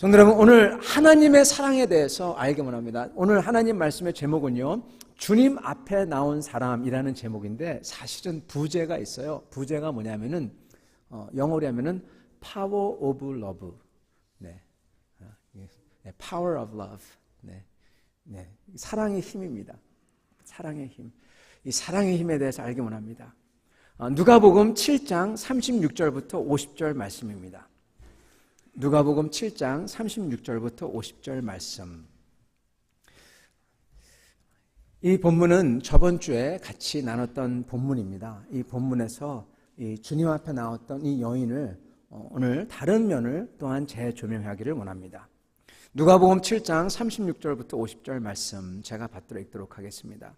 성도 여러분, 오늘 하나님의 사랑에 대해서 알기 원합니다. 오늘 하나님 말씀의 제목은요, 주님 앞에 나온 사람이라는 제목인데 사실은 부제가 있어요. 부제가 뭐냐면은 영어로 하면은 power of love. 네. power of love. 네. 네. 사랑의 힘입니다. 사랑의 힘. 이 사랑의 힘에 대해서 알기 원합니다. 누가복음 7장 36절부터 50절 말씀입니다. 누가복음 7장 36절부터 50절 말씀. 이 본문은 저번 주에 같이 나눴던 본문입니다. 이 본문에서 이 주님 앞에 나왔던 이 여인을 오늘 다른 면을 또한 재조명하기를 원합니다. 누가복음 7장 36절부터 50절 말씀 제가 받들어 읽도록 하겠습니다.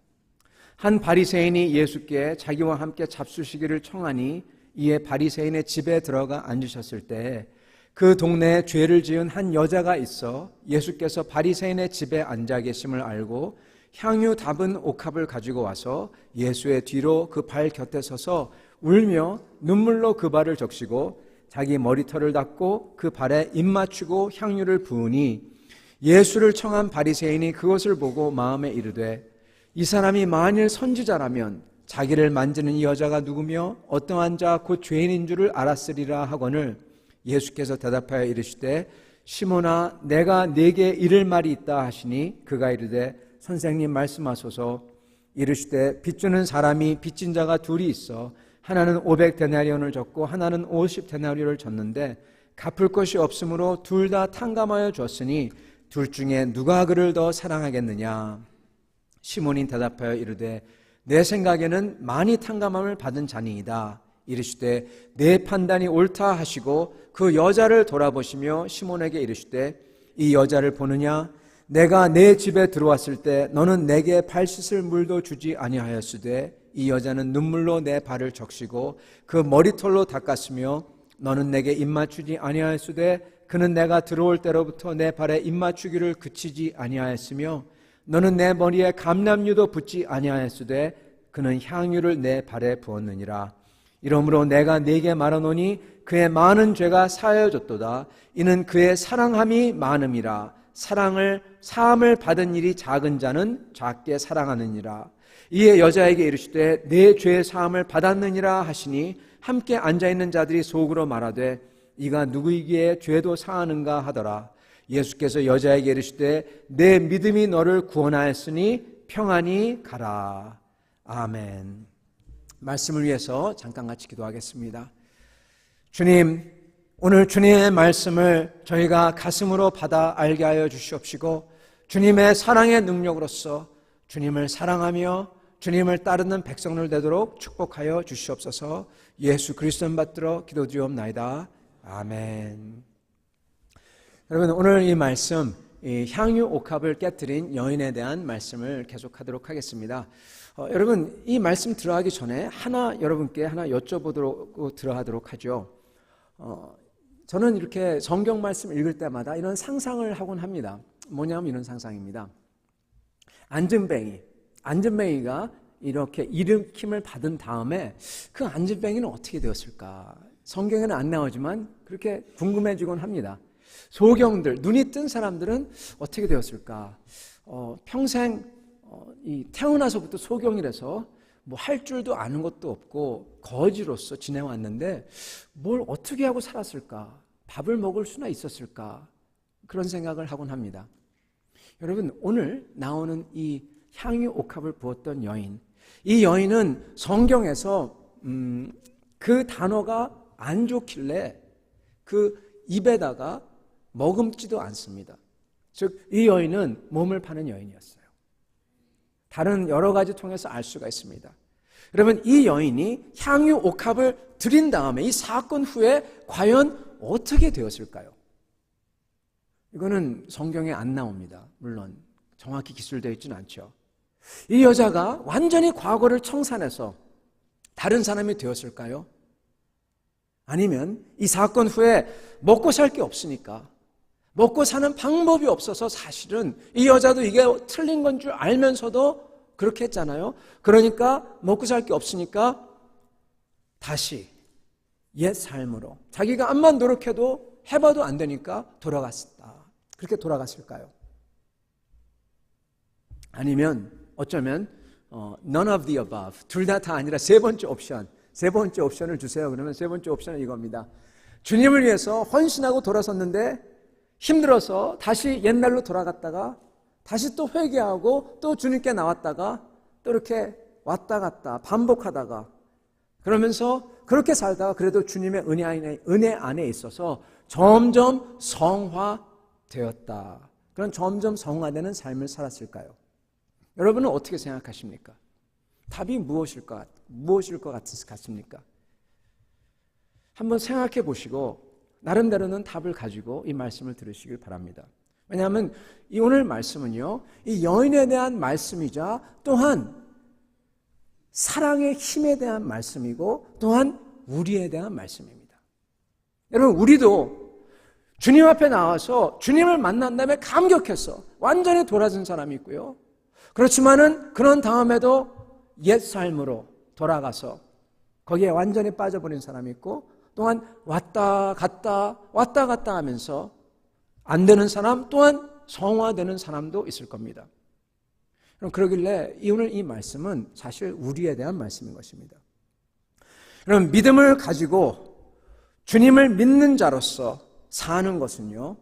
한 바리새인이 예수께 자기와 함께 잡수시기를 청하니 이에 바리새인의 집에 들어가 앉으셨을 때 그 동네에 죄를 지은 한 여자가 있어 예수께서 바리새인의 집에 앉아 계심을 알고 향유 담은 옥합을 가지고 와서 예수의 뒤로 그 발 곁에 서서 울며 눈물로 그 발을 적시고 자기 머리털을 닦고 그 발에 입 맞추고 향유를 부으니 예수를 청한 바리새인이 그것을 보고 마음에 이르되 이 사람이 만일 선지자라면 자기를 만지는 이 여자가 누구며 어떠한 자 곧 죄인인 줄을 알았으리라 하거늘 예수께서 대답하여 이르시되 시몬아 내가 네게 이를 말이 있다 하시니 그가 이르되 선생님 말씀하소서. 이르시되 빚주는 사람이 빚진 자가 둘이 있어 하나는 500데나리온을 줬고 하나는 50데나리온을 줬는데 갚을 것이 없으므로 둘 다 탕감하여 줬으니 둘 중에 누가 그를 더 사랑하겠느냐. 시몬이 대답하여 이르되 내 생각에는 많이 탕감함을 받은 자니이다. 이르시되 내 판단이 옳다 하시고 그 여자를 돌아보시며 시몬에게 이르시되 이 여자를 보느냐. 내가 내 집에 들어왔을 때 너는 내게 발 씻을 물도 주지 아니하였으되 이 여자는 눈물로 내 발을 적시고 그 머리털로 닦았으며 너는 내게 입 맞추지 아니하였으되 그는 내가 들어올 때로부터 내 발에 입 맞추기를 그치지 아니하였으며 너는 내 머리에 감람유도 붓지 아니하였으되 그는 향유를 내 발에 부었느니라. 이러므로 내가 네게 말하노니 그의 많은 죄가 사하여졌도다. 이는 그의 사랑함이 많음이라. 사함을 받은 일이 작은 자는 작게 사랑하느니라. 이에 여자에게 이르시되 내 죄의 사함을 받았느니라 하시니 함께 앉아있는 자들이 속으로 말하되 이가 누구이기에 죄도 사하는가 하더라. 예수께서 여자에게 이르시되 내 믿음이 너를 구원하였으니 평안히 가라. 아멘. 말씀을 위해서 잠깐 같이 기도하겠습니다. 주님, 오늘 주님의 말씀을 저희가 가슴으로 받아 알게 하여 주시옵시고 주님의 사랑의 능력으로서 주님을 사랑하며 주님을 따르는 백성들 되도록 축복하여 주시옵소서. 예수 그리스도를 받들어 기도드리옵나이다. 아멘. 여러분, 오늘 이 말씀, 이 향유 옥합을 깨뜨린 여인에 대한 말씀을 계속하도록 하겠습니다. 여러분, 이 말씀 들어가기 전에 여러분께 하나 여쭤보도록 들어가도록 하죠. 저는 이렇게 성경 말씀 읽을 때마다 이런 상상을 하곤 합니다. 뭐냐면 이런 상상입니다. 안전뱅이가 이렇게 일으킴을 받은 다음에 그 안전뱅이는 어떻게 되었을까? 성경에는 안 나오지만 그렇게 궁금해지곤 합니다. 소경들, 눈이 뜬 사람들은 어떻게 되었을까? 평생 태어나서부터 소경이라서 뭐 할 줄도 아는 것도 없고 거지로서 지내왔는데 뭘 어떻게 하고 살았을까? 밥을 먹을 수나 있었을까? 그런 생각을 하곤 합니다. 여러분, 오늘 나오는 이 향유 옥합을 부었던 여인, 이 여인은 성경에서 그 단어가 안 좋길래 그 입에다가 머금지도 않습니다. 즉, 이 여인은 몸을 파는 여인이었어요. 다른 여러 가지 통해서 알 수가 있습니다. 그러면 이 여인이 향유 옥합을 드린 다음에 이 사건 후에 과연 어떻게 되었을까요? 이거는 성경에 안 나옵니다. 물론 정확히 기술되어 있지는 않죠. 이 여자가 완전히 과거를 청산해서 다른 사람이 되었을까요? 아니면 이 사건 후에 먹고 살 게 없으니까, 먹고 사는 방법이 없어서 사실은 이 여자도 이게 틀린 건 줄 알면서도 그렇게 했잖아요. 그러니까 먹고 살 게 없으니까 다시 옛 삶으로, 자기가 암만 노력해도 해봐도 안 되니까 돌아갔다. 그렇게 돌아갔을까요? 아니면 어쩌면 none of the above, 둘 다 아니라 세 번째 옵션을 주세요. 그러면 세 번째 옵션은 이겁니다. 주님을 위해서 헌신하고 돌아섰는데 힘들어서 다시 옛날로 돌아갔다가 다시 또 회개하고 또 주님께 나왔다가 또 이렇게 왔다 갔다 반복하다가 그러면서 그렇게 살다가 그래도 주님의 은혜 안에 있어서 점점 성화되었다. 그런 점점 성화되는 삶을 살았을까요? 여러분은 어떻게 생각하십니까? 답이 무엇일 것 같습니까? 한번 생각해 보시고 나름대로는 답을 가지고 이 말씀을 들으시길 바랍니다. 왜냐하면 이 오늘 말씀은요, 이 여인에 대한 말씀이자 또한 사랑의 힘에 대한 말씀이고 또한 우리에 대한 말씀입니다. 여러분, 우리도 주님 앞에 나와서 주님을 만난 다음에 감격해서 완전히 돌아선 사람이 있고요. 그렇지만은 그런 다음에도 옛 삶으로 돌아가서 거기에 완전히 빠져버린 사람이 있고 또한 왔다 갔다 하면서 안 되는 사람 또한 성화되는 사람도 있을 겁니다. 그럼 그러길래 오늘 이 말씀은 사실 우리에 대한 말씀인 것입니다. 그럼 믿음을 가지고 주님을 믿는 자로서 사는 것은요,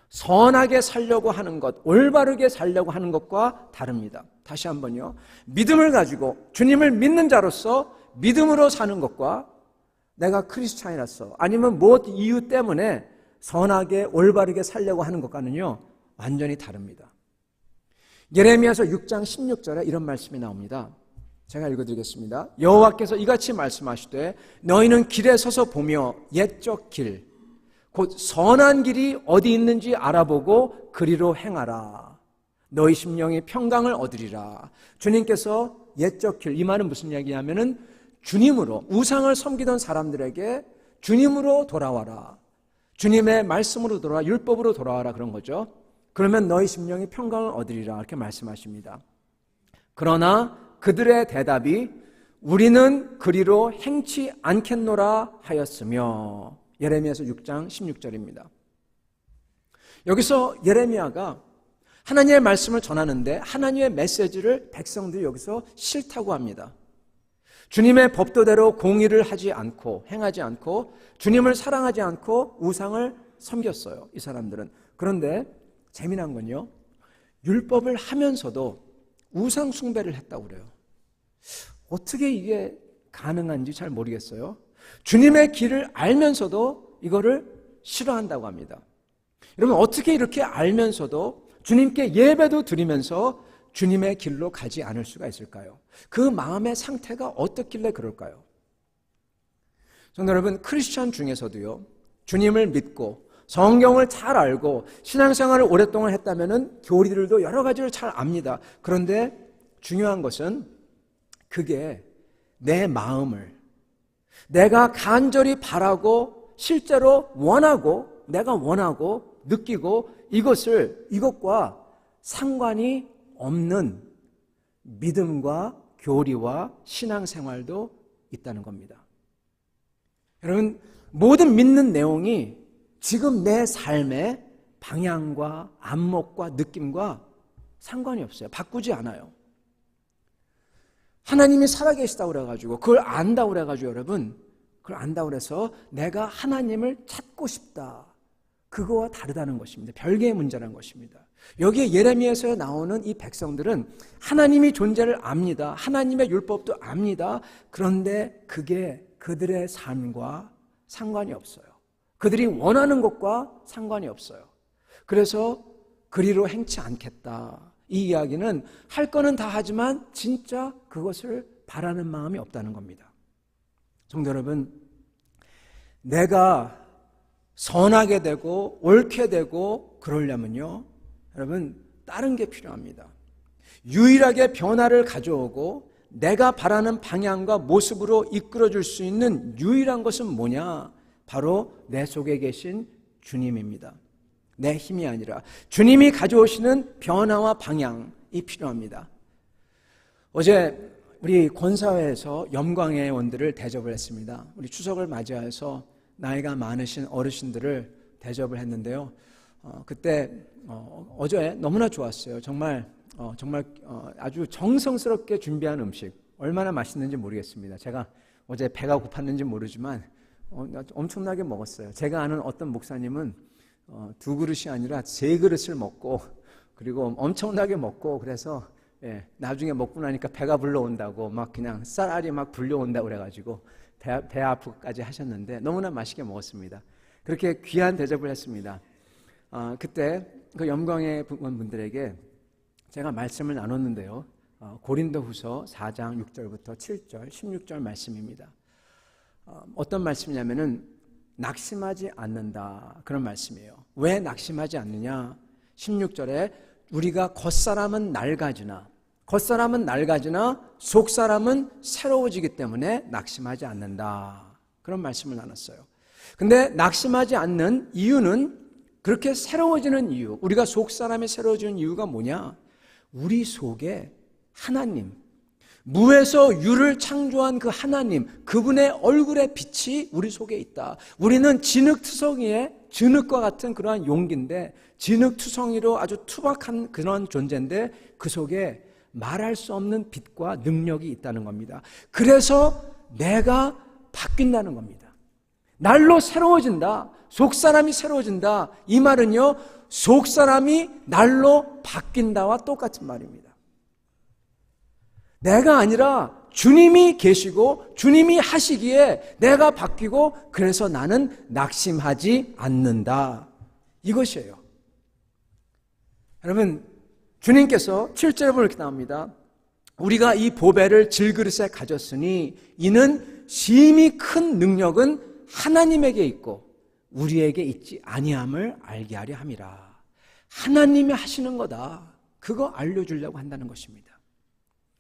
선하게 살려고 하는 것, 올바르게 살려고 하는 것과 다릅니다. 다시 한번요. 믿음을 가지고 주님을 믿는 자로서 믿음으로 사는 것과 내가 크리스찬이라서 아니면 무엇 이유 때문에 선하게 올바르게 살려고 하는 것과는요, 완전히 다릅니다. 예레미야서 6장 16절에 이런 말씀이 나옵니다. 제가 읽어드리겠습니다. 여호와께서 이같이 말씀하시되 너희는 길에 서서 보며 옛적 길 곧 선한 길이 어디 있는지 알아보고 그리로 행하라. 너희 심령이 평강을 얻으리라. 주님께서 옛적 길, 이 말은 무슨 이야기냐면은 주님으로, 우상을 섬기던 사람들에게 주님으로 돌아와라. 주님의 말씀으로 돌아와, 율법으로 돌아와라, 그런 거죠. 그러면 너희 심령이 평강을 얻으리라, 이렇게 말씀하십니다. 그러나 그들의 대답이 우리는 그리로 행치 않겠노라 하였으며, 예레미야서 6장 16절입니다. 여기서 예레미야가 하나님의 말씀을 전하는데 하나님의 메시지를 백성들이 여기서 싫다고 합니다. 주님의 법도대로 공의를 하지 않고 행하지 않고 주님을 사랑하지 않고 우상을 섬겼어요, 이 사람들은. 그런데 재미난 건요, 율법을 하면서도 우상 숭배를 했다고 그래요. 어떻게 이게 가능한지 잘 모르겠어요. 주님의 길을 알면서도 이거를 싫어한다고 합니다. 여러분, 어떻게 이렇게 알면서도 주님께 예배도 드리면서 주님의 길로 가지 않을 수가 있을까요? 그 마음의 상태가 어떻길래 그럴까요? 성도 여러분, 크리스천 중에서도요, 주님을 믿고 성경을 잘 알고 신앙생활을 오랫동안 했다면은 교리들도 여러 가지를 잘 압니다. 그런데 중요한 것은 그게 내 마음을, 내가 간절히 바라고 실제로 원하고 내가 원하고 느끼고 이것과 상관이 없는 믿음과 교리와 신앙생활도 있다는 겁니다. 여러분, 모든 믿는 내용이 지금 내 삶의 방향과 안목과 느낌과 상관이 없어요. 바꾸지 않아요. 하나님이 살아계시다고 그래가지고 그걸 안다고 그래가지고 여러분, 그걸 안다고 그래서 내가 하나님을 찾고 싶다, 그거와 다르다는 것입니다. 별개의 문제라는 것입니다. 여기에 예레미야서에 나오는 이 백성들은 하나님이 존재를 압니다. 하나님의 율법도 압니다. 그런데 그게 그들의 삶과 상관이 없어요. 그들이 원하는 것과 상관이 없어요. 그래서 그리로 행치 않겠다. 이 이야기는 할 거는 다 하지만 진짜 그것을 바라는 마음이 없다는 겁니다. 성도 여러분, 내가 선하게 되고 옳게 되고 그러려면요, 여러분, 다른 게 필요합니다. 유일하게 변화를 가져오고 내가 바라는 방향과 모습으로 이끌어줄 수 있는 유일한 것은 뭐냐? 바로 내 속에 계신 주님입니다. 내 힘이 아니라 주님이 가져오시는 변화와 방향이 필요합니다. 어제 우리 권사회에서 염광의 원들을 대접을 했습니다. 우리 추석을 맞이해서 나이가 많으신 어르신들을 대접을 했는데요. 그때 어제 너무나 좋았어요. 정말 아주 정성스럽게 준비한 음식 얼마나 맛있는지 모르겠습니다. 제가 어제 배가 고팠는지 모르지만 엄청나게 먹었어요. 제가 아는 어떤 목사님은 2그릇이 아니라 3그릇을 먹고 그리고 엄청나게 먹고 그래서 나중에 먹고 나니까 배가 불러온다고 막 그냥 쌀알이 막 불려온다고 그래가지고 배 아프까지 하셨는데 너무나 맛있게 먹었습니다. 그렇게 귀한 대접을 했습니다. 그때 그 영광의 분들에게 제가 말씀을 나눴는데요. 고린도후서 4장 6절부터 7절 16절 말씀입니다. 어떤 말씀이냐면은 낙심하지 않는다 그런 말씀이에요. 왜 낙심하지 않느냐? 16절에 우리가 겉사람은 낡아지나 속사람은 새로워지기 때문에 낙심하지 않는다 그런 말씀을 나눴어요. 근데 낙심하지 않는 이유는 그렇게 새로워지는 이유, 우리가 속사람이 새로워지는 이유가 뭐냐? 우리 속에 하나님, 무에서 유를 창조한 그 하나님, 그분의 얼굴의 빛이 우리 속에 있다. 우리는 진흙투성이의 진흙과 같은 그러한 용기인데 진흙투성이로 아주 투박한 그런 존재인데 그 속에 말할 수 없는 빛과 능력이 있다는 겁니다. 그래서 내가 바뀐다는 겁니다. 날로 새로워진다. 속사람이 새로워진다. 이 말은요, 속사람이 날로 바뀐다와 똑같은 말입니다. 내가 아니라 주님이 계시고 주님이 하시기에 내가 바뀌고 그래서 나는 낙심하지 않는다. 이것이에요. 여러분, 주님께서 7절에 보면 이렇게 나옵니다. 우리가 이 보배를 질그릇에 가졌으니 이는 심히 큰 능력은 하나님에게 있고 우리에게 있지 아니함을 알게 하려 함이라. 하나님이 하시는 거다. 그거 알려주려고 한다는 것입니다.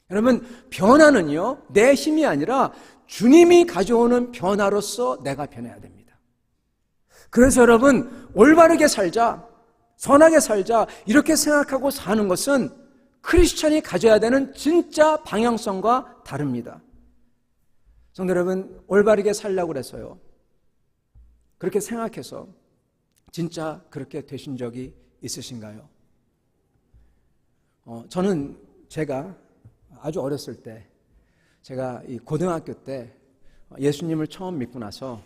여러분, 변화는요, 내 힘이 아니라 주님이 가져오는 변화로서 내가 변해야 됩니다. 그래서 여러분, 올바르게 살자, 선하게 살자, 이렇게 생각하고 사는 것은 크리스천이 가져야 되는 진짜 방향성과 다릅니다. 성도 여러분, 올바르게 살려고 그래서요, 그렇게 생각해서 진짜 그렇게 되신 적이 있으신가요? 저는 제가 아주 어렸을 때, 제가 이 고등학교 때 예수님을 처음 믿고 나서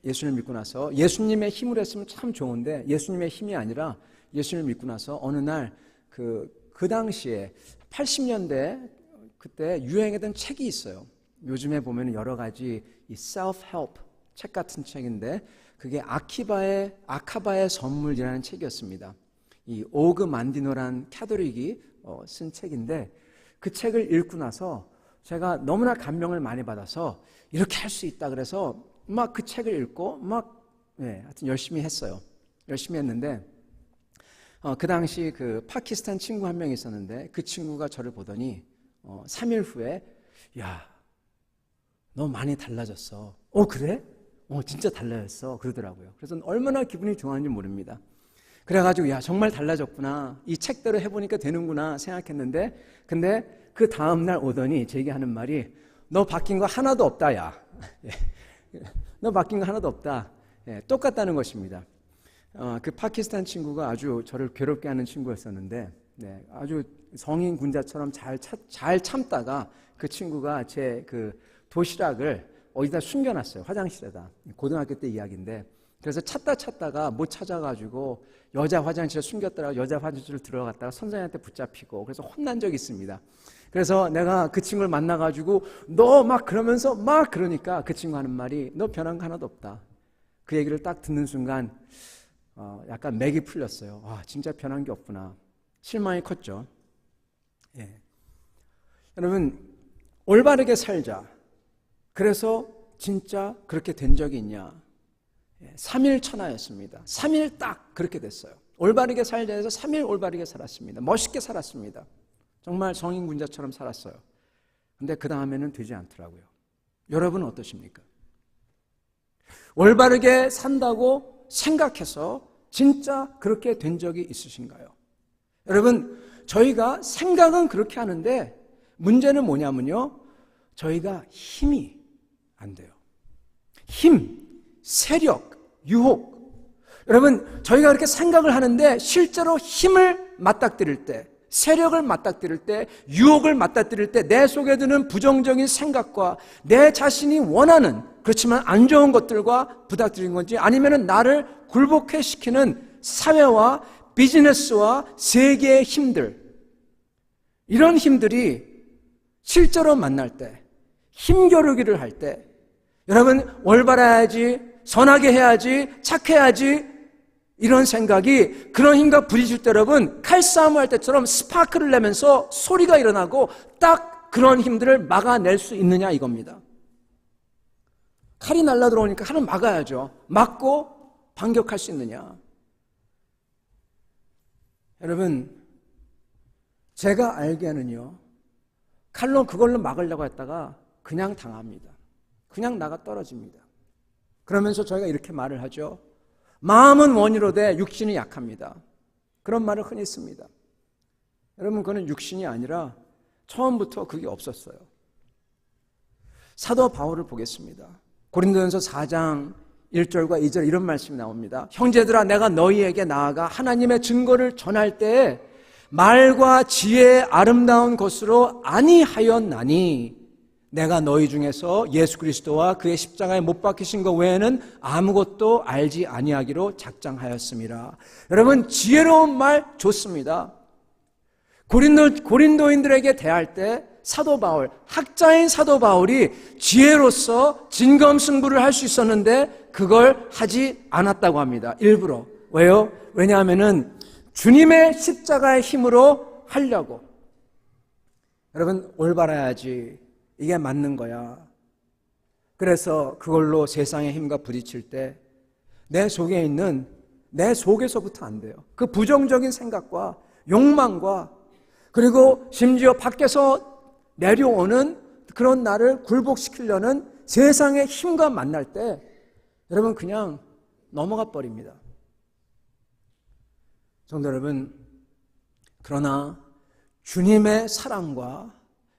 예수님의 힘으로 했으면 참 좋은데 예수님의 힘이 아니라 예수님을 믿고 나서 어느 날 그 당시에 80년대 그때 유행했던 책이 있어요. 요즘에 보면 여러 가지 이 self-help 책 같은 책인데 그게 아카바의 선물이라는 책이었습니다. 이 오그 만디노란 캐톨릭이 쓴 책인데 그 책을 읽고 나서 제가 너무나 감명을 많이 받아서 이렇게 할 수 있다 그래서 막 그 책을 읽고 하여튼 열심히 했어요. 열심히 했는데 그 당시 그 파키스탄 친구 한 명 있었는데 그 친구가 저를 보더니 3일 후에 야, 너 많이 달라졌어. 그래? 진짜 달라졌어. 그러더라고요. 그래서 얼마나 기분이 좋았는지 모릅니다. 그래가지고 야, 정말 달라졌구나. 이 책대로 해보니까 되는구나 생각했는데 근데 그 다음날 오더니 제게 하는 말이 너 바뀐 거 하나도 없다 야. 너 바뀐 거 하나도 없다. 똑같다는 것입니다. 그 파키스탄 친구가 아주 저를 괴롭게 하는 친구였었는데 아주 성인 군자처럼 잘 참다가 그 친구가 제 그 도시락을 어디다 숨겨놨어요. 화장실에다. 고등학교 때 이야기인데 그래서 찾다가 못 찾아가지고 여자 화장실에 숨겼다가 여자 화장실을 들어갔다가 선생님한테 붙잡히고 그래서 혼난 적이 있습니다. 그래서 내가 그 친구를 만나가지고 너 막 그러면서 막 그러니까 그 친구 하는 말이 너 변한 거 하나도 없다. 그 얘기를 딱 듣는 순간 약간 맥이 풀렸어요. 진짜 변한 게 없구나. 실망이 컸죠. 여러분, 올바르게 살자. 그래서 진짜 그렇게 된 적이 있냐? 3일 천하였습니다. 3일 딱 그렇게 됐어요. 올바르게 살자 해서 3일 올바르게 살았습니다. 멋있게 살았습니다. 정말 성인 군자처럼 살았어요. 근데 그 다음에는 되지 않더라고요. 여러분은 어떠십니까? 올바르게 산다고 생각해서 진짜 그렇게 된 적이 있으신가요? 여러분, 저희가 생각은 그렇게 하는데 문제는 뭐냐면요, 저희가 힘이 안 돼요. 힘, 세력, 유혹, 여러분, 저희가 그렇게 생각을 하는데 실제로 힘을 맞닥뜨릴 때, 세력을 맞닥뜨릴 때, 유혹을 맞닥뜨릴 때 내 속에 드는 부정적인 생각과 내 자신이 원하는, 그렇지만 안 좋은 것들과 부닥뜨린 건지, 아니면 나를 굴복해시키는 사회와 비즈니스와 세계의 힘들, 이런 힘들이 실제로 만날 때, 힘겨루기를 할 때, 여러분 올바라야지, 선하게 해야지, 착해야지, 이런 생각이 그런 힘과 부딪힐 때 여러분 칼싸움을 할 때처럼 스파크를 내면서 소리가 일어나고 딱 그런 힘들을 막아낼 수 있느냐 이겁니다. 칼이 날라 들어오니까 칼은 막아야죠. 막고 반격할 수 있느냐. 여러분, 제가 알기에는요, 칼로 그걸로 막으려고 했다가 그냥 당합니다. 그냥 나가 떨어집니다. 그러면서 저희가 이렇게 말을 하죠. 마음은 원이로되 육신이 약합니다. 그런 말을 흔히 씁니다. 여러분, 그건 육신이 아니라 처음부터 그게 없었어요. 사도 바울을 보겠습니다. 고린도전서 4장 1절과 2절 이런 말씀이 나옵니다. 형제들아, 내가 너희에게 나아가 하나님의 증거를 전할 때에 말과 지혜의 아름다운 것으로 아니하였나니 내가 너희 중에서 예수 그리스도와 그의 십자가에 못 박히신 것 외에는 아무것도 알지 아니하기로 작정하였습니다. 여러분, 지혜로운 말 좋습니다. 고린도인들에게 대할 때 사도 바울, 학자인 사도 바울이 지혜로서 진검승부를 할 수 있었는데 그걸 하지 않았다고 합니다. 일부러. 왜요? 왜냐하면은 주님의 십자가의 힘으로 하려고. 여러분, 올바라야지. 이게 맞는 거야. 그래서 그걸로 세상의 힘과 부딪힐 때 내 속에 있는, 내 속에서부터 안 돼요. 그 부정적인 생각과 욕망과, 그리고 심지어 밖에서 내려오는 그런 나를 굴복시키려는 세상의 힘과 만날 때 여러분 그냥 넘어가 버립니다. 성도 여러분, 그러나 주님의 사랑과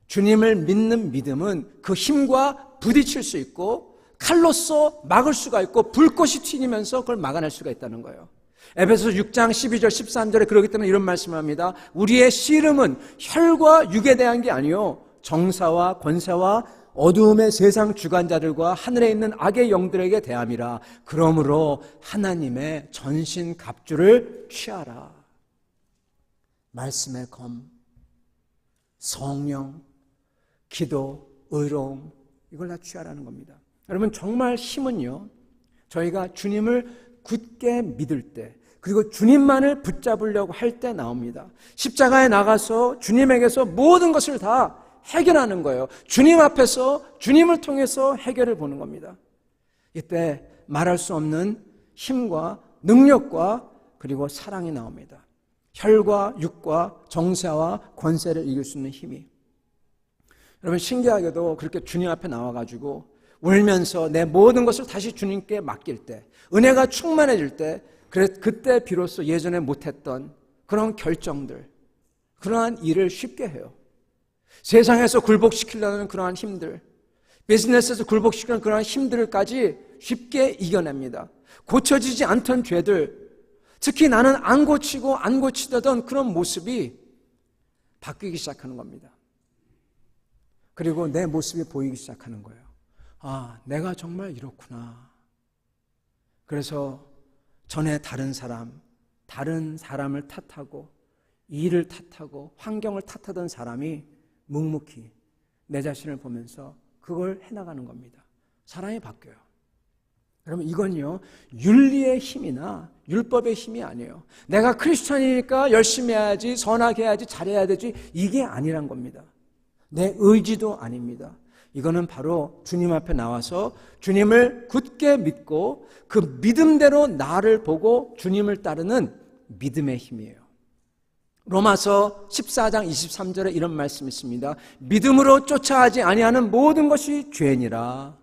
주님을 믿는 믿음은 그 힘과 부딪힐 수 있고 칼로서 막을 수가 있고 불꽃이 튀기면서 그걸 막아낼 수가 있다는 거예요. 에베소서 6장 12절 13절에 그렇기 때문에 이런 말씀을 합니다. 우리의 씨름은 혈과 육에 대한 게 아니요 정사와 권세와 어두움의 세상 주관자들과 하늘에 있는 악의 영들에게 대함이라. 그러므로 하나님의 전신 갑주를 취하라. 말씀의 검, 성령, 기도, 의로움, 이걸 다 취하라는 겁니다. 여러분, 정말 힘은요, 저희가 주님을 굳게 믿을 때, 그리고 주님만을 붙잡으려고 할 때 나옵니다. 십자가에 나가서 주님에게서 모든 것을 다 해결하는 거예요. 주님 앞에서 주님을 통해서 해결을 보는 겁니다. 이때 말할 수 없는 힘과 능력과 그리고 사랑이 나옵니다. 혈과 육과 정사와 권세를 이길 수 있는 힘이. 여러분, 신기하게도 그렇게 주님 앞에 나와가지고 울면서 내 모든 것을 다시 주님께 맡길 때, 은혜가 충만해질 때, 그때 비로소 예전에 못했던 그런 결정들, 그러한 일을 쉽게 해요. 세상에서 굴복시키려는 그러한 힘들, 비즈니스에서 굴복시키는 그러한 힘들까지 쉽게 이겨냅니다. 고쳐지지 않던 죄들, 특히 나는 안 고치고 안 고치던 그런 모습이 바뀌기 시작하는 겁니다. 그리고 내 모습이 보이기 시작하는 거예요. 아, 내가 정말 이렇구나. 그래서 전에 다른 사람을 탓하고 일을 탓하고 환경을 탓하던 사람이 묵묵히 내 자신을 보면서 그걸 해나가는 겁니다. 사람이 바뀌어요. 여러분, 이건요 윤리의 힘이나 율법의 힘이 아니에요. 내가 크리스찬이니까 열심히 해야지, 선하게 해야지, 잘해야 되지, 이게 아니란 겁니다. 내 의지도 아닙니다. 이거는 바로 주님 앞에 나와서 주님을 굳게 믿고 그 믿음대로 나를 보고 주님을 따르는 믿음의 힘이에요. 로마서 14장 23절에 이런 말씀이 있습니다. 믿음으로 쫓아하지 아니하는 모든 것이 죄니라.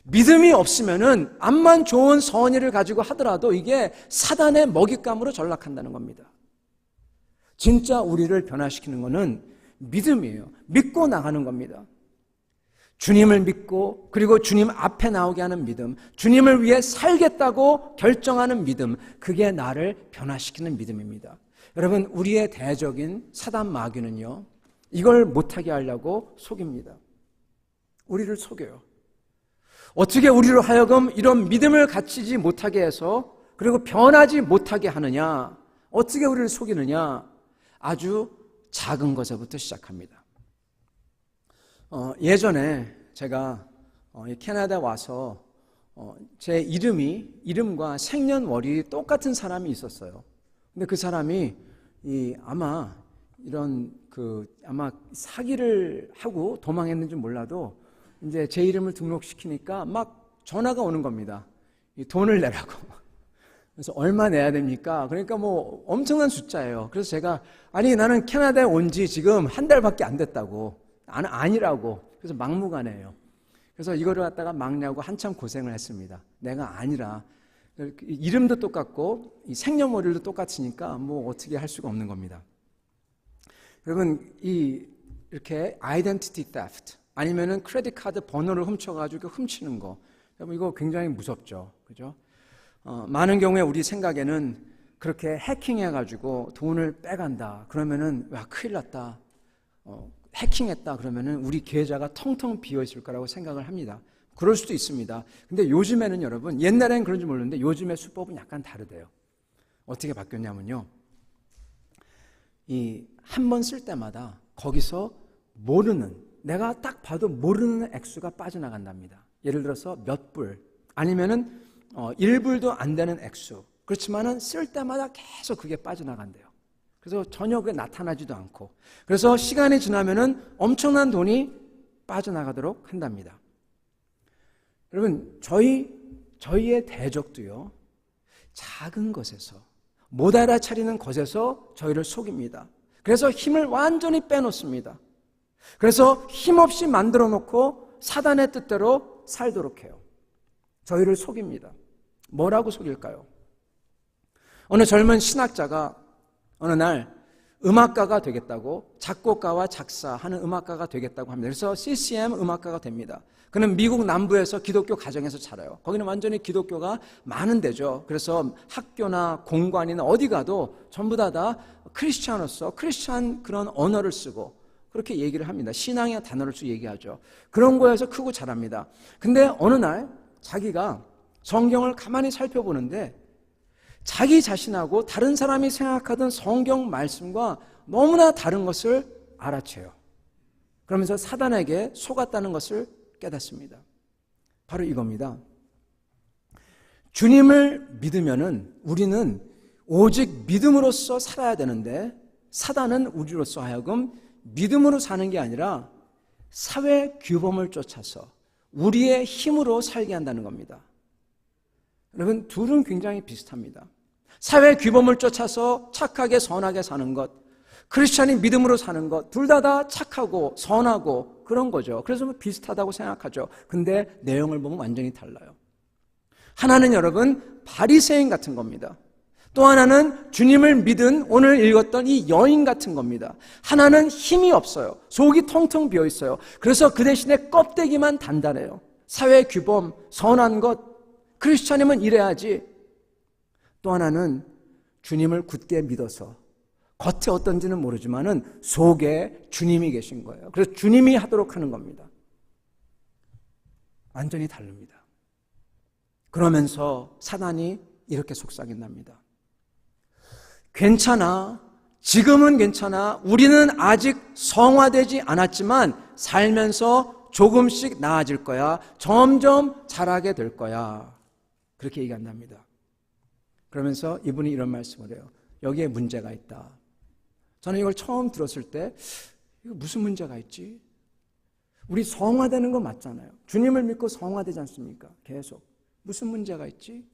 믿음이 없으면은 암만 좋은 선의를 가지고 하더라도 이게 사단의 먹잇감으로 전락한다는 겁니다. 진짜 우리를 변화시키는 것은 믿음이에요. 믿고 나가는 겁니다. 주님을 믿고 그리고 주님 앞에 나오게 하는 믿음, 주님을 위해 살겠다고 결정하는 믿음, 그게 나를 변화시키는 믿음입니다. 여러분, 우리의 대적인 사단 마귀는요, 이걸 못하게 하려고 속입니다. 우리를 속여요. 어떻게 우리로 하여금 이런 믿음을 갖추지 못하게 해서 그리고 변하지 못하게 하느냐, 어떻게 우리를 속이느냐, 아주 작은 것에부터 시작합니다. 예전에 제가 캐나다에 와서 제 이름과 생년월일이 똑같은 사람이 있었어요. 근데 그 사람이 아마 사기를 하고 도망했는지 몰라도 이제 제 이름을 등록시키니까 막 전화가 오는 겁니다. 돈을 내라고. 그래서 얼마 내야 됩니까? 그러니까 뭐 엄청난 숫자예요. 그래서 제가 나는 캐나다에 온 지 지금 한 달밖에 안 됐다고. 아니라고. 그래서 막무가내예요. 그래서 이거를 갖다가 막냐고 한참 고생을 했습니다. 내가 아니라. 이름도 똑같고 이 생년월일도 똑같으니까 뭐 어떻게 할 수가 없는 겁니다. 여러분, 이렇게 identity theft 아니면은 크레딧 카드 번호를 훔쳐가지고 훔치는 거, 여러분 이거 굉장히 무섭죠, 그죠? 많은 경우에 우리 생각에는 그렇게 해킹해가지고 돈을 빼간다. 그러면은 와, 큰일 났다. 해킹했다. 그러면은 우리 계좌가 텅텅 비어 있을 거라고 생각을 합니다. 그럴 수도 있습니다. 근데 요즘에는 여러분, 옛날에는 그런지 모르는데 요즘의 수법은 약간 다르대요. 어떻게 바뀌었냐면요, 한 번 쓸 때마다 거기서 내가 딱 봐도 모르는 액수가 빠져나간답니다. 예를 들어서 몇 불, 아니면은 1불도 안 되는 액수. 그렇지만은 쓸 때마다 계속 그게 빠져나간대요. 그래서 전혀 그게 나타나지도 않고, 그래서 시간이 지나면은 엄청난 돈이 빠져나가도록 한답니다. 여러분, 저희의 대적도요, 작은 것에서, 못 알아차리는 것에서 저희를 속입니다. 그래서 힘을 완전히 빼놓습니다. 그래서 힘없이 만들어 놓고 사단의 뜻대로 살도록 해요. 저희를 속입니다. 뭐라고 속일까요? 어느 젊은 신학자가 어느 날 음악가가 되겠다고, 작곡가와 작사하는 음악가가 되겠다고 합니다. 그래서 CCM 음악가가 됩니다. 그는 미국 남부에서 기독교 가정에서 자라요. 거기는 완전히 기독교가 많은 데죠. 그래서 학교나 공관이나 어디 가도 전부 다 크리스찬으로서 크리스찬 그런 언어를 쓰고 그렇게 얘기를 합니다. 신앙의 단어를 쓰고 얘기하죠. 그런 거에서 크고 자랍니다. 근데 어느 날 자기가 성경을 가만히 살펴보는데 자기 자신하고 다른 사람이 생각하던 성경 말씀과 너무나 다른 것을 알아채요. 그러면서 사단에게 속았다는 것을 깨닫습니다. 바로 이겁니다. 주님을 믿으면은 우리는 오직 믿음으로써 살아야 되는데, 사단은 우리로서 하여금 믿음으로 사는 게 아니라 사회 규범을 쫓아서 우리의 힘으로 살게 한다는 겁니다. 여러분, 둘은 굉장히 비슷합니다. 사회 규범을 쫓아서 착하게 선하게 사는 것, 크리스찬이 믿음으로 사는 것, 둘 다 착하고 선하고 그런 거죠. 그래서 비슷하다고 생각하죠. 근데 내용을 보면 완전히 달라요. 하나는 여러분 바리새인 같은 겁니다. 또 하나는 주님을 믿은 오늘 읽었던 이 여인 같은 겁니다. 하나는 힘이 없어요. 속이 텅텅 비어 있어요. 그래서 그 대신에 껍데기만 단단해요. 사회 규범, 선한 것, 크리스찬이면 이래야지. 또 하나는 주님을 굳게 믿어서 겉에 어떤지는 모르지만은 속에 주님이 계신 거예요. 그래서 주님이 하도록 하는 겁니다. 완전히 다릅니다. 그러면서 사단이 이렇게 속삭인답니다. 괜찮아. 지금은 괜찮아. 우리는 아직 성화되지 않았지만 살면서 조금씩 나아질 거야. 점점 잘하게 될 거야. 그렇게 얘기한답니다. 그러면서 이분이 이런 말씀을 해요. 여기에 문제가 있다. 저는 이걸 처음 들었을 때 이거 무슨 문제가 있지? 우리 성화되는 거 맞잖아요. 주님을 믿고 성화되지 않습니까? 계속. 무슨 문제가 있지?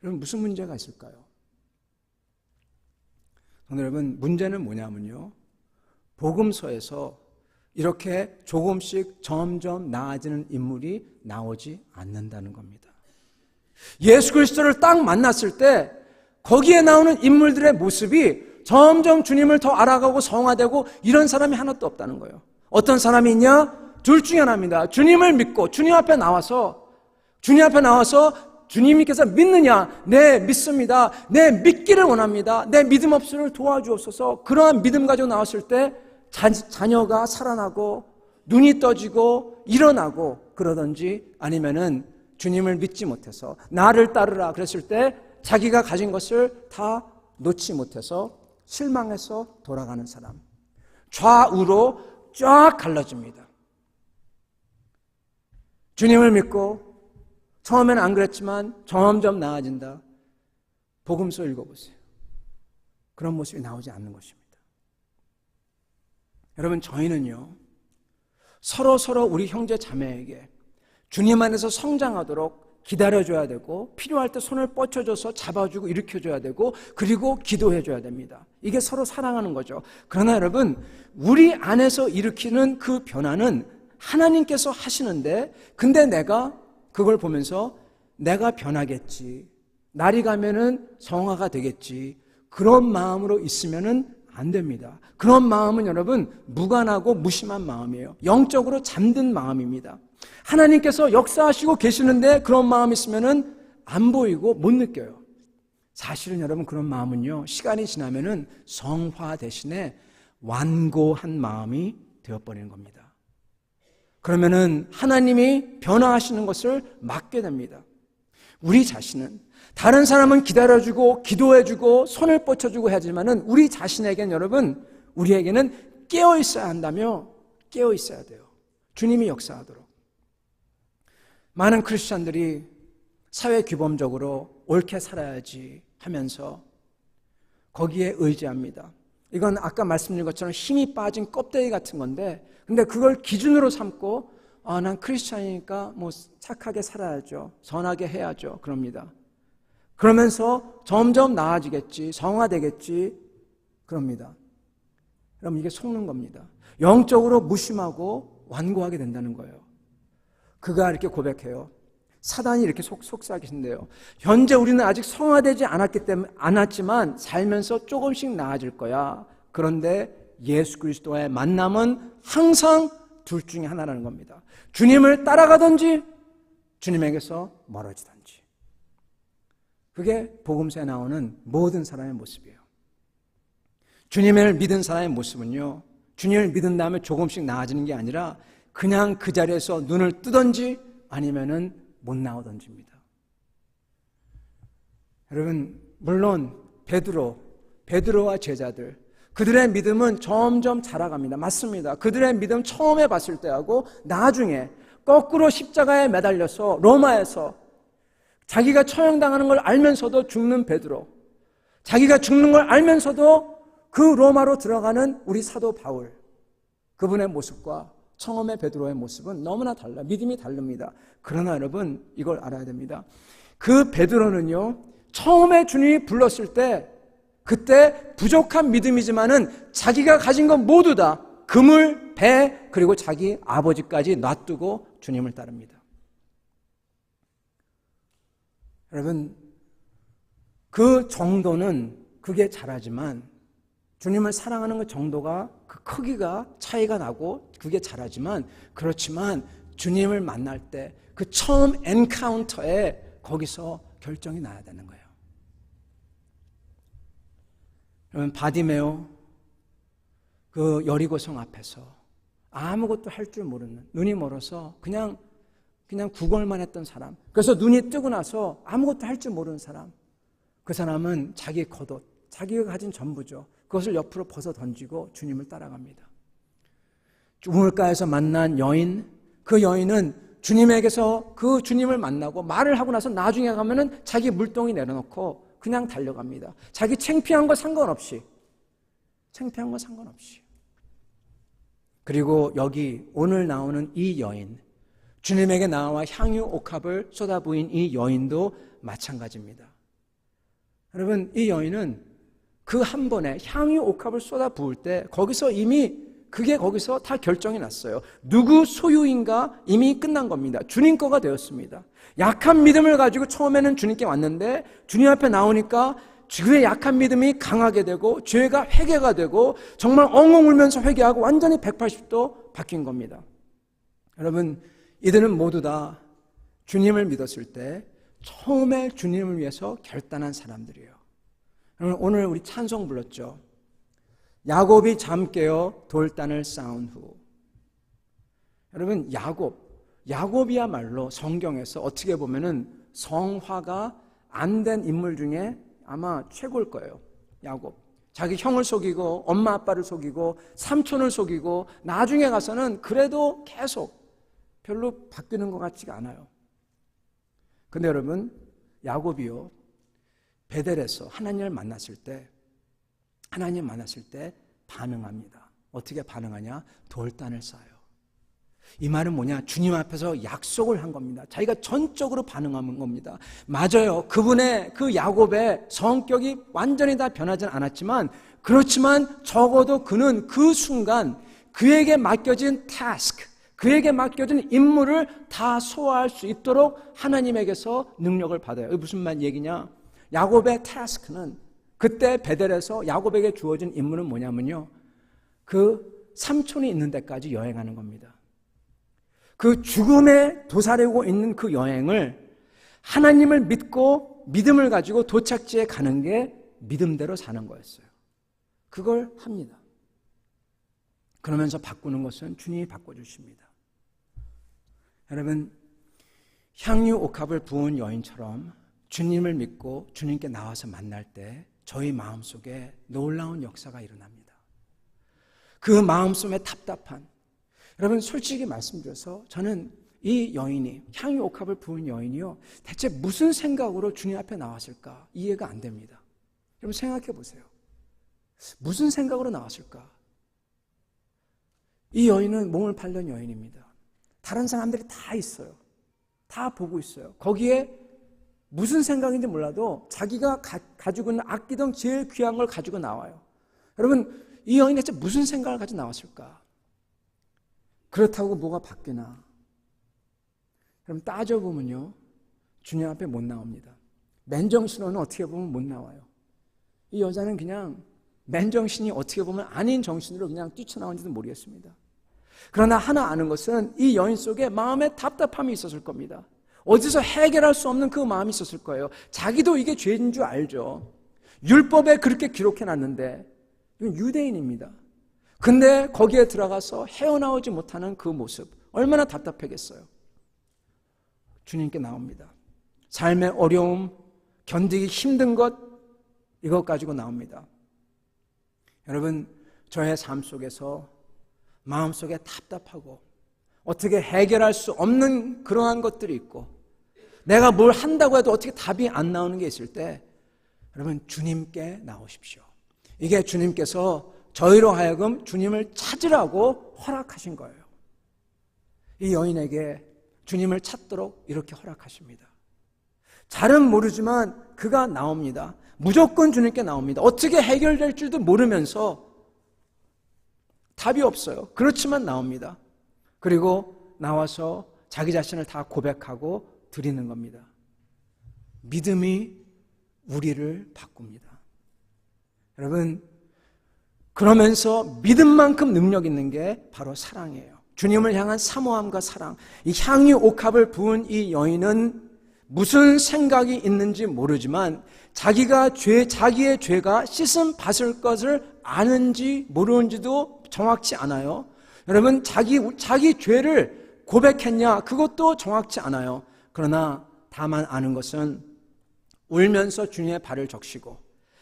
그럼 무슨 문제가 있을까요? 여러분, 문제는 뭐냐면요, 복음서에서 이렇게 조금씩 점점 나아지는 인물이 나오지 않는다는 겁니다. 예수 그리스도를 딱 만났을 때 거기에 나오는 인물들의 모습이 점점 주님을 더 알아가고 성화되고 이런 사람이 하나도 없다는 거예요. 어떤 사람이 있냐? 둘 중에 하나입니다. 주님을 믿고 주님 앞에 나와서 주님께서 믿느냐? 네, 믿습니다. 네, 믿기를 원합니다. 내 믿음 없음을 도와주옵소서. 그러한 믿음 가지고 나왔을 때 자녀가 살아나고 눈이 떠지고 일어나고 그러든지, 아니면은 주님을 믿지 못해서 나를 따르라 그랬을 때 자기가 가진 것을 다 놓지 못해서 실망해서 돌아가는 사람, 좌우로 쫙 갈라집니다. 주님을 믿고 처음에는 안 그랬지만 점점 나아진다. 복음서 읽어보세요. 그런 모습이 나오지 않는 것입니다. 여러분, 저희는요, 서로 우리 형제 자매에게 주님 안에서 성장하도록 기다려줘야 되고, 필요할 때 손을 뻗쳐줘서 잡아주고 일으켜줘야 되고, 그리고 기도해줘야 됩니다. 이게 서로 사랑하는 거죠. 그러나 여러분, 우리 안에서 일으키는 그 변화는 하나님께서 하시는데, 근데 내가 그걸 보면서 내가 변하겠지, 날이 가면은 성화가 되겠지, 그런 마음으로 있으면은 안 됩니다. 그런 마음은 여러분 무관하고 무심한 마음이에요. 영적으로 잠든 마음입니다. 하나님께서 역사하시고 계시는데 그런 마음이 있으면은 안 보이고 못 느껴요. 사실은 여러분, 그런 마음은요, 시간이 지나면은 성화 대신에 완고한 마음이 되어버리는 겁니다. 그러면은 하나님이 변화하시는 것을 막게 됩니다. 우리 자신은, 다른 사람은 기다려주고 기도해주고 손을 뻗쳐주고 하지만은 우리 자신에게는 여러분, 우리에게는 깨어 있어야 한다며, 깨어 있어야 돼요. 주님이 역사하도록. 많은 크리스찬들이 사회 규범적으로 옳게 살아야지 하면서 거기에 의지합니다. 이건 아까 말씀드린 것처럼 힘이 빠진 껍데기 같은 건데, 근데 그걸 기준으로 삼고 난 크리스찬이니까 뭐 착하게 살아야죠, 선하게 해야죠, 그럽니다. 그러면서 점점 나아지겠지, 성화되겠지, 그럽니다. 그럼 이게 속는 겁니다. 영적으로 무심하고 완고하게 된다는 거예요. 그가 이렇게 고백해요. 사단이 이렇게 속삭이신대요. 현재 우리는 아직 성화되지 않았지만 살면서 조금씩 나아질 거야. 그런데 예수 그리스도와의 만남은 항상 둘 중에 하나라는 겁니다. 주님을 따라가든지 주님에게서 멀어지든지. 그게 복음서에 나오는 모든 사람의 모습이에요. 주님을 믿은 사람의 모습은요, 주님을 믿은 다음에 조금씩 나아지는 게 아니라 그냥 그 자리에서 눈을 뜨든지 아니면은 못 나오든지입니다. 여러분, 물론 베드로와 제자들, 그들의 믿음은 점점 자라갑니다. 맞습니다. 그들의 믿음 처음에 봤을 때하고 나중에 거꾸로 십자가에 매달려서 로마에서 자기가 처형당하는 걸 알면서도 죽는 베드로, 자기가 죽는 걸 알면서도 그 로마로 들어가는 우리 사도 바울, 그분의 모습과 처음의 베드로의 모습은 너무나 달라, 믿음이 다릅니다. 그러나 여러분, 이걸 알아야 됩니다. 그 베드로는요, 처음에 주님이 불렀을 때 그때 부족한 믿음이지만은 자기가 가진 건 모두 다 그물, 배, 그리고 자기 아버지까지 놔두고 주님을 따릅니다. 여러분, 그 정도는 그게 잘하지만, 주님을 사랑하는 그 정도가, 그 크기가 차이가 나고 그게 잘하지만, 그렇지만 주님을 만날 때 그 처음 엔카운터에 거기서 결정이 나야 되는 거예요. 여러분, 바디메오 그 여리고성 앞에서 아무것도 할 줄 모르는, 눈이 멀어서 그냥 구걸만 했던 사람, 그래서 눈이 뜨고 나서 아무것도 할 줄 모르는 사람, 그 사람은 자기 겉옷, 자기가 가진 전부죠, 그것을 옆으로 벗어 던지고 주님을 따라갑니다. 우물가에서 만난 여인, 그 여인은 주님에게서 그 주님을 만나고 말을 하고 나서 나중에 가면은 자기 물동이 내려놓고 그냥 달려갑니다. 자기 창피한 거 상관없이. 그리고 여기 오늘 나오는 이 여인, 주님에게 나와 향유 옥합을 쏟아부인 이 여인도 마찬가지입니다. 여러분, 이 여인은 그 한 번에 향유 옥합을 쏟아 부을 때 거기서 이미 그게 거기서 다 결정이 났어요. 누구 소유인가 이미 끝난 겁니다. 주님 거가 되었습니다. 약한 믿음을 가지고 처음에는 주님께 왔는데 주님 앞에 나오니까 그의 약한 믿음이 강하게 되고 죄가 회개가 되고 정말 엉엉 울면서 회개하고 완전히 180도 바뀐 겁니다. 여러분, 이들은 모두 다 주님을 믿었을 때 처음에 주님을 위해서 결단한 사람들이에요. 여러분, 오늘 우리 찬송 불렀죠. 야곱이 잠 깨어 돌단을 쌓은 후. 여러분, 야곱이야말로 성경에서 어떻게 보면은 성화가 안 된 인물 중에 아마 최고일 거예요. 야곱. 자기 형을 속이고 엄마 아빠를 속이고 삼촌을 속이고 나중에 가서는 그래도 계속 별로 바뀌는 것 같지가 않아요. 근데 여러분, 야곱이요, 베델에서 하나님 만났을 때 반응합니다. 어떻게 반응하냐? 돌단을 쌓아요. 이 말은 뭐냐? 주님 앞에서 약속을 한 겁니다. 자기가 전적으로 반응한 겁니다. 맞아요. 그분의 그 야곱의 성격이 완전히 다 변하진 않았지만, 그렇지만 적어도 그는 그 순간 그에게 맡겨진 task, 그에게 맡겨진 임무를 다 소화할 수 있도록 하나님에게서 능력을 받아요. 이게 무슨 얘기냐? 야곱의 task는 그때 베델에서 야곱에게 주어진 임무는 뭐냐면요, 그 삼촌이 있는 데까지 여행하는 겁니다. 그 죽음에 도사리고 있는 그 여행을 하나님을 믿고 믿음을 가지고 도착지에 가는 게 믿음대로 사는 거였어요. 그걸 합니다. 그러면서 바꾸는 것은 주님이 바꿔주십니다. 여러분, 향유 옥합을 부은 여인처럼 주님을 믿고 주님께 나와서 만날 때 저희 마음속에 놀라운 역사가 일어납니다. 그 마음속에 답답한, 여러분 솔직히 말씀드려서 저는 이 여인이, 향유 옥합을 부은 여인이요, 대체 무슨 생각으로 주님 앞에 나왔을까 이해가 안 됩니다. 여러분 생각해 보세요. 무슨 생각으로 나왔을까? 이 여인은 몸을 팔던 여인입니다. 다른 사람들이 다 있어요. 다 보고 있어요. 거기에 무슨 생각인지 몰라도 자기가 가지고 있는 아끼던 제일 귀한 걸 가지고 나와요. 여러분, 이 여인이 대체 무슨 생각을 가지고 나왔을까? 그렇다고 뭐가 바뀌나? 그럼 따져보면요, 주님 앞에 못 나옵니다. 맨정신으로는 어떻게 보면 못 나와요. 이 여자는 그냥 맨정신이 어떻게 보면 아닌 정신으로 그냥 뛰쳐나온지도 모르겠습니다. 그러나 하나 아는 것은 이 여인 속에 마음에 답답함이 있었을 겁니다. 어디서 해결할 수 없는 그 마음이 있었을 거예요. 자기도 이게 죄인 줄 알죠. 율법에 그렇게 기록해놨는데, 이건 유대인입니다. 근데 거기에 들어가서 헤어나오지 못하는 그 모습, 얼마나 답답하겠어요. 주님께 나옵니다. 삶의 어려움, 견디기 힘든 것, 이것 가지고 나옵니다. 여러분, 저의 삶 속에서 마음속에 답답하고 어떻게 해결할 수 없는 그러한 것들이 있고, 내가 뭘 한다고 해도 어떻게 답이 안 나오는 게 있을 때, 여러분 주님께 나오십시오. 이게 주님께서 저희로 하여금 주님을 찾으라고 허락하신 거예요. 이 여인에게 주님을 찾도록 이렇게 허락하십니다. 잘은 모르지만 그가 나옵니다. 무조건 주님께 나옵니다. 어떻게 해결될 줄도 모르면서 답이 없어요. 그렇지만 나옵니다. 그리고 나와서 자기 자신을 다 고백하고 드리는 겁니다. 믿음이 우리를 바꿉니다. 여러분, 그러면서 믿음만큼 능력 있는 게 바로 사랑이에요. 주님을 향한 사모함과 사랑. 이 향유 옥합을 부은 이 여인은 무슨 생각이 있는지 모르지만 자기의 죄가 씻음 받을 것을 아는지 모르는지도 정확치 않아요. 여러분, 자기 죄를 고백했냐? 그것도 정확치 않아요. 그러나 다만 아는 것은 울면서 주님의 발을 적시고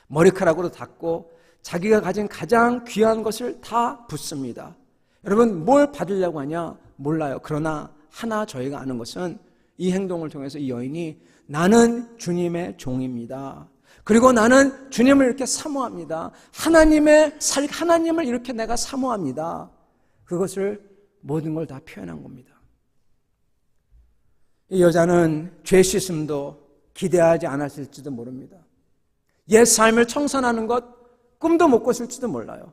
머리카락으로 닦고 자기가 가진 가장 귀한 것을 다 붓습니다. 여러분, 뭘 받으려고 하냐? 몰라요. 그러나 하나 저희가 아는 것은 이 행동을 통해서 이 여인이 나는 주님의 종입니다. 그리고 나는 주님을 이렇게 사모합니다. 하나님을 이렇게 내가 사모합니다. 그것을 모든 걸 다 표현한 겁니다. 이 여자는 죄 씻음도 기대하지 않았을지도 모릅니다. 옛 삶을 청산하는 것 꿈도 못 꿨을지도 몰라요.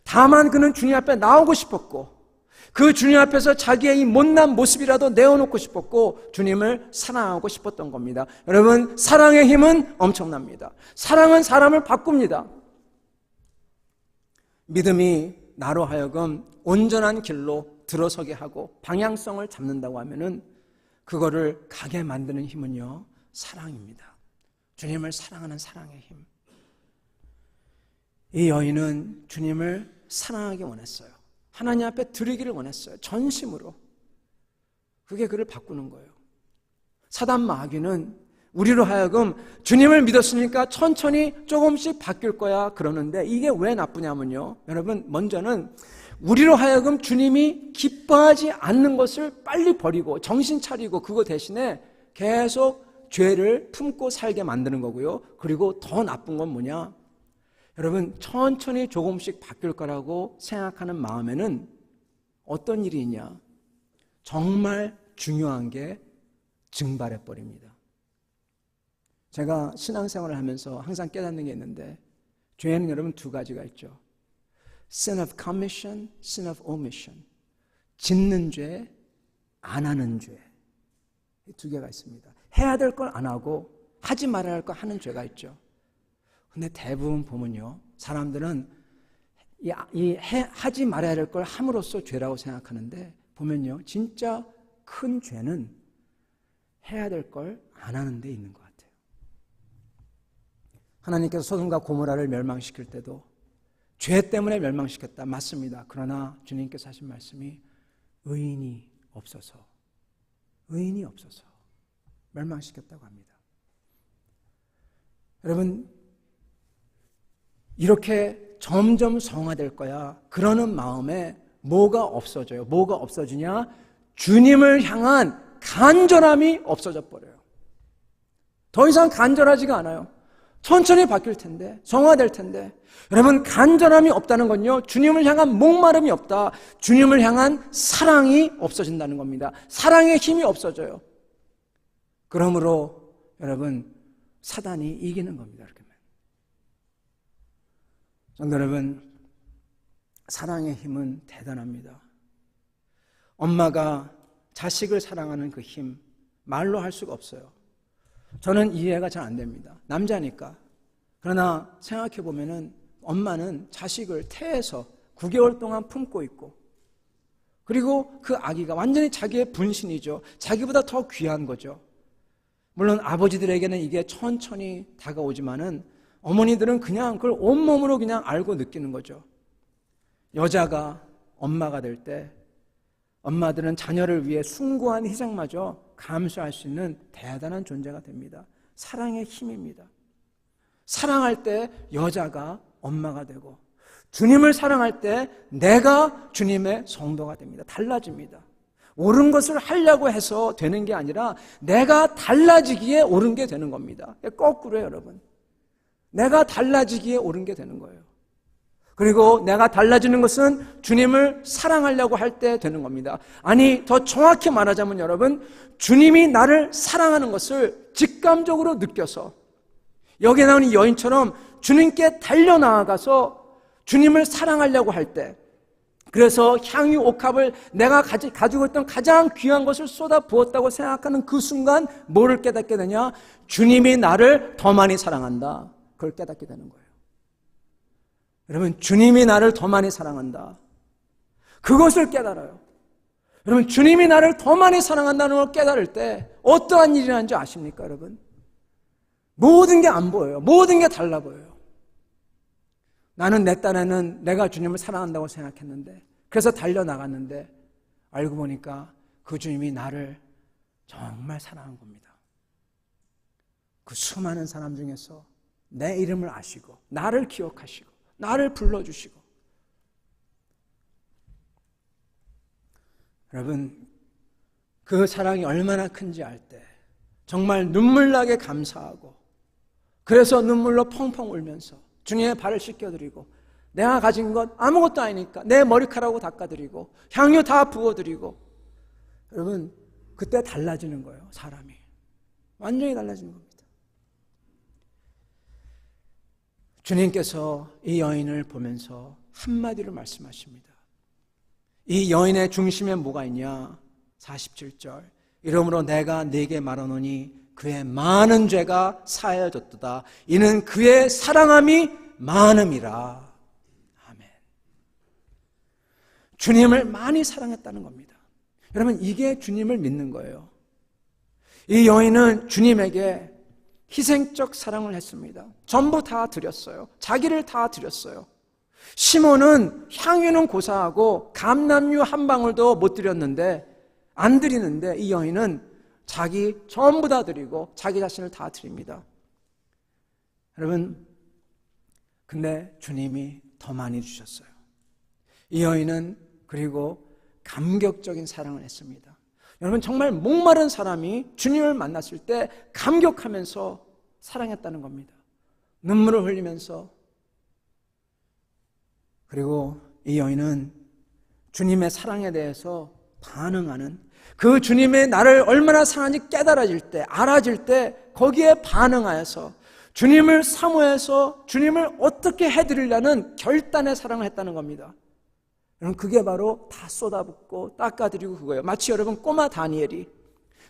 다만 그는 주님 앞에 나오고 싶었고, 그 주님 앞에서 자기의 이 못난 모습이라도 내어놓고 싶었고, 주님을 사랑하고 싶었던 겁니다. 여러분, 사랑의 힘은 엄청납니다. 사랑은 사람을 바꿉니다. 믿음이 나로 하여금 온전한 길로 들어서게 하고 방향성을 잡는다고 하면은 그거를 가게 만드는 힘은요, 사랑입니다. 주님을 사랑하는 사랑의 힘. 이 여인은 주님을 사랑하기 원했어요. 하나님 앞에 드리기를 원했어요. 전심으로. 그게 그를 바꾸는 거예요. 사단 마귀는 우리로 하여금 주님을 믿었으니까 천천히 조금씩 바뀔 거야 그러는데, 이게 왜 나쁘냐면요, 여러분, 먼저는 우리로 하여금 주님이 기뻐하지 않는 것을 빨리 버리고 정신 차리고 그거 대신에 계속 죄를 품고 살게 만드는 거고요. 그리고 더 나쁜 건 뭐냐, 여러분, 천천히 조금씩 바뀔 거라고 생각하는 마음에는 어떤 일이 있냐, 정말 중요한 게 증발해 버립니다. 제가 신앙생활을 하면서 항상 깨닫는 게 있는데, 죄는 여러분 두 가지가 있죠. Sin of commission, sin of omission. 짓는 죄, 안 하는 죄. 이 두 개가 있습니다. 해야 될 걸 안 하고 하지 말아야 할 걸 하는 죄가 있죠. 근데 대부분 보면요, 사람들은 하지 말아야 될 걸 함으로써 죄라고 생각하는데, 보면요, 진짜 큰 죄는 해야 될 걸 안 하는 데 있는 것 같아요. 하나님께서 소돔과 고모라를 멸망시킬 때도 죄 때문에 멸망시켰다, 맞습니다. 그러나 주님께서 하신 말씀이 의인이 없어서 멸망시켰다고 합니다. 여러분, 이렇게 점점 성화될 거야 그러는 마음에 뭐가 없어져요? 뭐가 없어지냐? 주님을 향한 간절함이 없어져 버려요. 더 이상 간절하지가 않아요. 천천히 바뀔 텐데, 성화될 텐데. 여러분, 간절함이 없다는 건요, 주님을 향한 목마름이 없다, 주님을 향한 사랑이 없어진다는 겁니다. 사랑의 힘이 없어져요. 그러므로 여러분, 사단이 이기는 겁니다. 이렇게. 성도 여러분, 사랑의 힘은 대단합니다. 엄마가 자식을 사랑하는 그 힘, 말로 할 수가 없어요. 저는 이해가 잘 안 됩니다. 남자니까. 그러나 생각해 보면은 엄마는 자식을 태에서 9개월 동안 품고 있고, 그리고 그 아기가 완전히 자기의 분신이죠. 자기보다 더 귀한 거죠. 물론 아버지들에게는 이게 천천히 다가오지만은 어머니들은 그냥 그걸 온몸으로 그냥 알고 느끼는 거죠. 여자가 엄마가 될 때 엄마들은 자녀를 위해 숭고한 희생마저 감수할 수 있는 대단한 존재가 됩니다. 사랑의 힘입니다. 사랑할 때 여자가 엄마가 되고, 주님을 사랑할 때 내가 주님의 성도가 됩니다. 달라집니다. 옳은 것을 하려고 해서 되는 게 아니라 내가 달라지기에 옳은 게 되는 겁니다. 거꾸로요, 여러분. 내가 달라지기에 옳은 게 되는 거예요. 그리고 내가 달라지는 것은 주님을 사랑하려고 할 때 되는 겁니다. 아니, 더 정확히 말하자면 여러분, 주님이 나를 사랑하는 것을 직감적으로 느껴서, 여기에 나오는 이 여인처럼 주님께 달려나아가서 주님을 사랑하려고 할 때, 그래서 향유 옥합을 내가 가지고 있던 가장 귀한 것을 쏟아 부었다고 생각하는 그 순간 뭐를 깨닫게 되냐? 주님이 나를 더 많이 사랑한다. 그걸 깨닫게 되는 거예요. 여러분, 주님이 나를 더 많이 사랑한다. 그것을 깨달아요. 여러분, 주님이 나를 더 많이 사랑한다는 걸 깨달을 때 어떠한 일이 나는지 아십니까, 여러분? 모든 게 안 보여요. 모든 게 달라 보여요. 나는 내 딴에는 내가 주님을 사랑한다고 생각했는데, 그래서 달려나갔는데 알고 보니까 그 주님이 나를 정말 사랑한 겁니다. 그 수많은 사람 중에서 내 이름을 아시고 나를 기억하시고 나를 불러주시고. 여러분, 그 사랑이 얼마나 큰지 알 때 정말 눈물나게 감사하고, 그래서 눈물로 펑펑 울면서 주님의 발을 씻겨드리고, 내가 가진 것 아무것도 아니니까 내 머리카락으로 닦아드리고 향유 다 부어드리고, 여러분, 그때 달라지는 거예요. 사람이 완전히 달라지는 겁니다. 주님께서 이 여인을 보면서 한마디로 말씀하십니다. 이 여인의 중심에 뭐가 있냐? 47절. 이러므로 내가 네게 말하노니 그의 많은 죄가 사하여졌도다. 이는 그의 사랑함이 많음이라. 아멘. 주님을 많이 사랑했다는 겁니다. 여러분, 이게 주님을 믿는 거예요. 이 여인은 주님에게 희생적 사랑을 했습니다. 전부 다 드렸어요. 자기를 다 드렸어요. 시몬은 향유는 고사하고 감람유 한 방울도 못 드렸는데, 안 드리는데, 이 여인은 자기 전부 다 드리고 자기 자신을 다 드립니다. 여러분, 근데 주님이 더 많이 주셨어요. 이 여인은 그리고 감격적인 사랑을 했습니다. 여러분, 정말 목마른 사람이 주님을 만났을 때 감격하면서 사랑했다는 겁니다. 눈물을 흘리면서. 그리고 이 여인은 주님의 사랑에 대해서 반응하는, 그 주님의 나를 얼마나 사랑하는지 깨달아질 때, 알아질 때 거기에 반응하여서 주님을 사모해서 주님을 어떻게 해드리려는 결단의 사랑을 했다는 겁니다. 여러분, 그게 바로 다 쏟아붓고 닦아드리고 그거예요. 마치 여러분 꼬마 다니엘이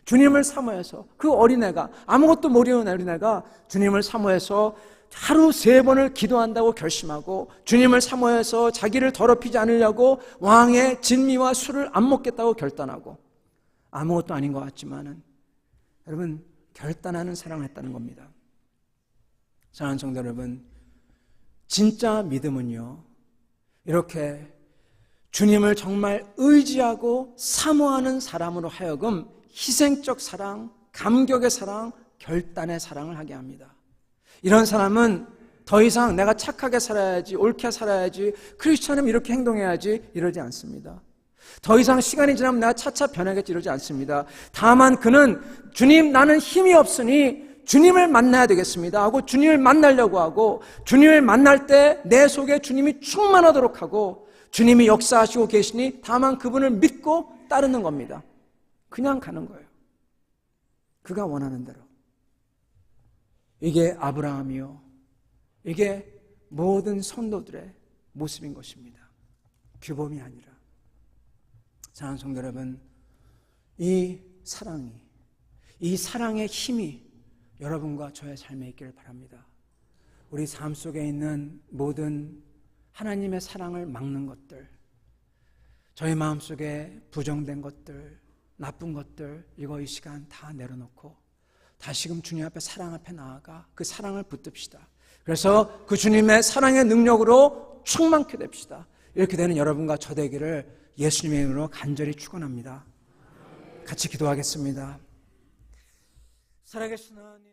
주님을 사모해서, 그 어린애가, 아무것도 모르는 어린애가 주님을 사모해서 하루 3번을 기도한다고 결심하고 주님을 사모해서 자기를 더럽히지 않으려고 왕의 진미와 술을 안 먹겠다고 결단하고, 아무것도 아닌 것 같지만은 여러분 결단하는 사랑을 했다는 겁니다. 사랑하는 성도 여러분, 진짜 믿음은요, 이렇게 주님을 정말 의지하고 사모하는 사람으로 하여금 희생적 사랑, 감격의 사랑, 결단의 사랑을 하게 합니다. 이런 사람은 더 이상 내가 착하게 살아야지, 옳게 살아야지, 크리스천이면 이렇게 행동해야지 이러지 않습니다. 더 이상 시간이 지나면 내가 차차 변하겠지 이러지 않습니다. 다만 그는 주님, 나는 힘이 없으니 주님을 만나야 되겠습니다 하고 주님을 만나려고 하고, 주님을 만날 때 내 속에 주님이 충만하도록 하고 주님이 역사하시고 계시니 다만 그분을 믿고 따르는 겁니다. 그냥 가는 거예요. 그가 원하는 대로. 이게 아브라함이요, 이게 모든 성도들의 모습인 것입니다. 규범이 아니라. 사랑하는 성도 여러분, 이 사랑이, 이 사랑의 힘이 여러분과 저의 삶에 있기를 바랍니다. 우리 삶 속에 있는 모든 하나님의 사랑을 막는 것들, 저희 마음속에 부정된 것들, 나쁜 것들, 이거 이 시간 다 내려놓고 다시금 주님 앞에, 사랑 앞에 나아가 그 사랑을 붙듭시다. 그래서 그 주님의 사랑의 능력으로 충만케 됩시다. 이렇게 되는 여러분과 저 되기를 예수님의 이름으로 간절히 축원합니다. 같이 기도하겠습니다. 살아계신 하나님,